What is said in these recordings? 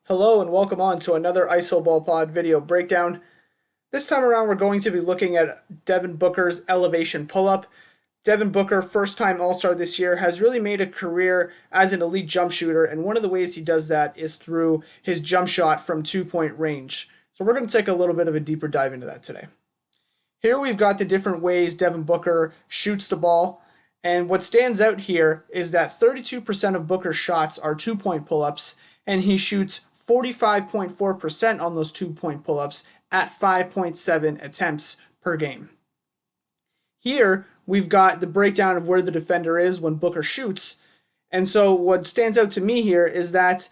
Hello and welcome on to another ISO Ball Pod video breakdown. This time around we're going to be looking at Devin Booker's elevation pull-up. Devin Booker, first time All-Star this year, has really made a career as an elite jump shooter, and one of the ways he does that is through his jump shot from 2-point range. So we're going to take a little bit of a deeper dive into that today. Here we've got the different ways Devin Booker shoots the ball, and what stands out here is that 32% of Booker's shots are 2-point pull-ups, and he shoots 45.4% on those 2-point pull-ups at 5.7 attempts per game. Here, we've got the breakdown of where the defender is when Booker shoots. And so what stands out to me here is that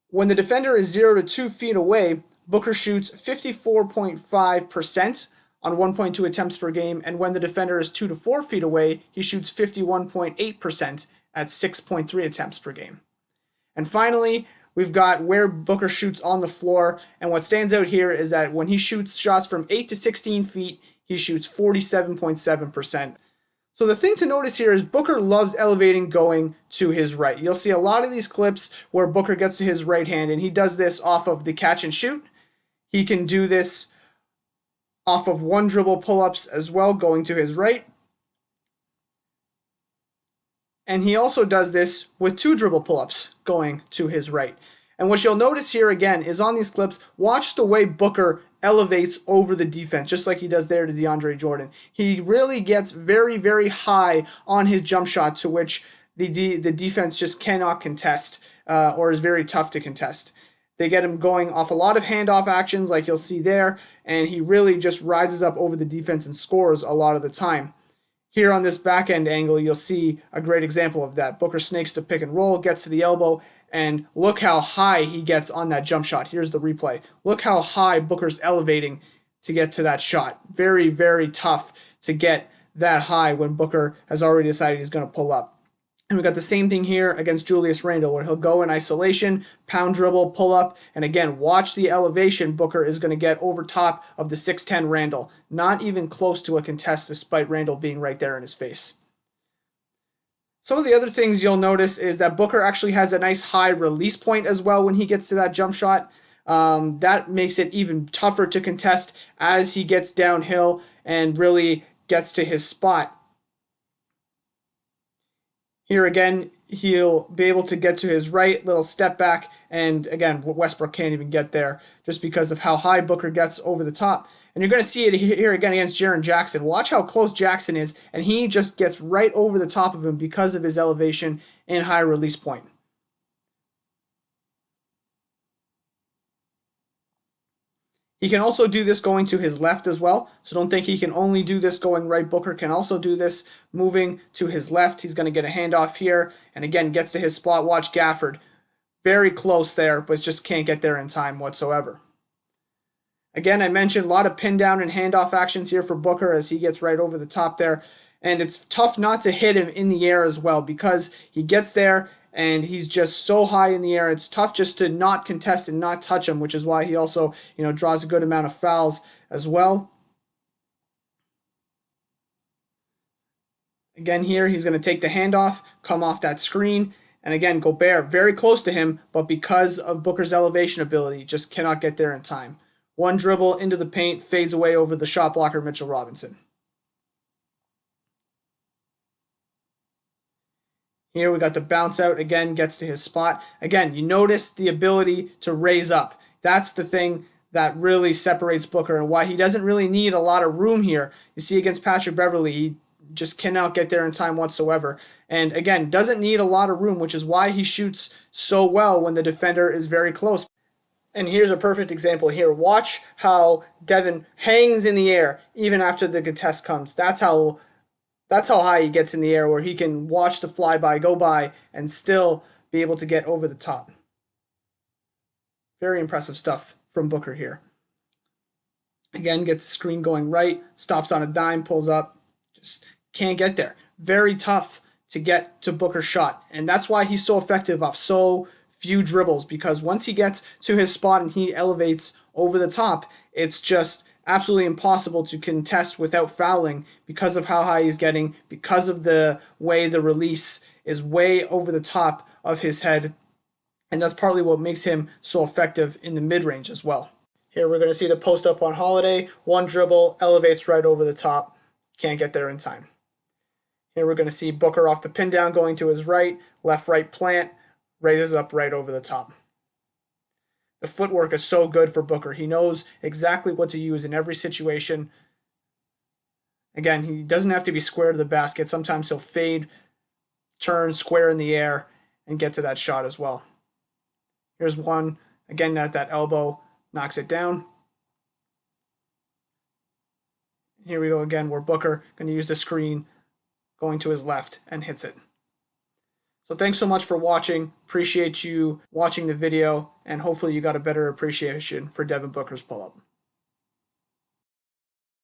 when the defender is 0 to 2 feet away, Booker shoots 54.5% on 1.2 attempts per game, and when the defender is 2 to 4 feet away, he shoots 51.8% at 6.3 attempts per game. And finally, we've got where Booker shoots on the floor, and what stands out here is that when he shoots shots from 8 to 16 feet, he shoots 47.7%. So the thing to notice here is Booker loves elevating going to his right. You'll see a lot of these clips where Booker gets to his right hand, and he does this off of the catch and shoot. He can do this off of one dribble pull-ups as well, going to his right. And he also does this with 2 dribble pull-ups going to his right. And what you'll notice here again is on these clips, watch the way Booker elevates over the defense, just like he does there to DeAndre Jordan. He really gets very, very high on his jump shot, to which the defense just cannot contest or is very tough to contest. They get him going off a lot of handoff actions like you'll see there, and he really just rises up over the defense and scores a lot of the time. Here on this back end angle, you'll see a great example of that. Booker snakes the pick and roll, gets to the elbow, and look how high he gets on that jump shot. Here's the replay. Look how high Booker's elevating to get to that shot. Very, very tough to get that high when Booker has already decided he's going to pull up. And we got the same thing here against Julius Randle, where he'll go in isolation, pound dribble, pull up, and again, watch the elevation Booker is going to get over top of the 6'10 Randle. Not even close to a contest, despite Randle being right there in his face. Some of the other things you'll notice is that Booker actually has a nice high release point as well when he gets to that jump shot. That makes it even tougher to contest as he gets downhill and really gets to his spot. Here again, he'll be able to get to his right, little step back, and again, Westbrook can't even get there just because of how high Booker gets over the top. And you're going to see it here again against Jaren Jackson. Watch how close Jackson is, and he just gets right over the top of him because of his elevation and high release point. He can also do this going to his left as well, so don't think he can only do this going right. Booker can also do this moving to his left. He's going to get a handoff here, and again, gets to his spot. Watch Gafford. Very close there, but just can't get there in time whatsoever. Again, I mentioned a lot of pin down and handoff actions here for Booker as he gets right over the top there, and it's tough not to hit him in the air as well because he gets there and he's just so high in the air. It's tough just to not contest and not touch him, which is why he also, draws a good amount of fouls as well. Again, here he's going to take the handoff, come off that screen, and again, Gobert very close to him, but because of Booker's elevation ability, just cannot get there in time. One dribble into the paint, fades away over the shot blocker, Mitchell Robinson. Here we got the bounce out, again, gets to his spot. Again, you notice the ability to raise up. That's the thing that really separates Booker and why he doesn't really need a lot of room here. You see against Patrick Beverley, he just cannot get there in time whatsoever. And again, doesn't need a lot of room, which is why he shoots so well when the defender is very close. And here's a perfect example here. Watch how Devin hangs in the air even after the contest comes. That's how high he gets in the air, where he can watch the flyby go by and still be able to get over the top. Very impressive stuff from Booker here. Again, gets the screen going right, stops on a dime, pulls up, just can't get there. Very tough to get to Booker's shot, and that's why he's so effective off so few dribbles, because once he gets to his spot and he elevates over the top, it's just absolutely impossible to contest without fouling because of how high he's getting, because of the way the release is way over the top of his head, And that's partly what makes him so effective in the mid-range as well. Here we're going to see the post-up on Holiday. One dribble, elevates right over the top. Can't get there in time. Here we're going to see Booker off the pin down going to his right, left-right plant, raises up right over the top. The footwork is so good for Booker. He knows exactly what to use in every situation. Again, he doesn't have to be square to the basket. Sometimes he'll fade, turn, square in the air, and get to that shot as well. Here's one, again at that elbow, knocks it down. Here we go again, where Booker going to use the screen, going to his left, and hits it. So thanks so much for watching. Appreciate you watching the video, and hopefully you got a better appreciation for Devin Booker's pull-up.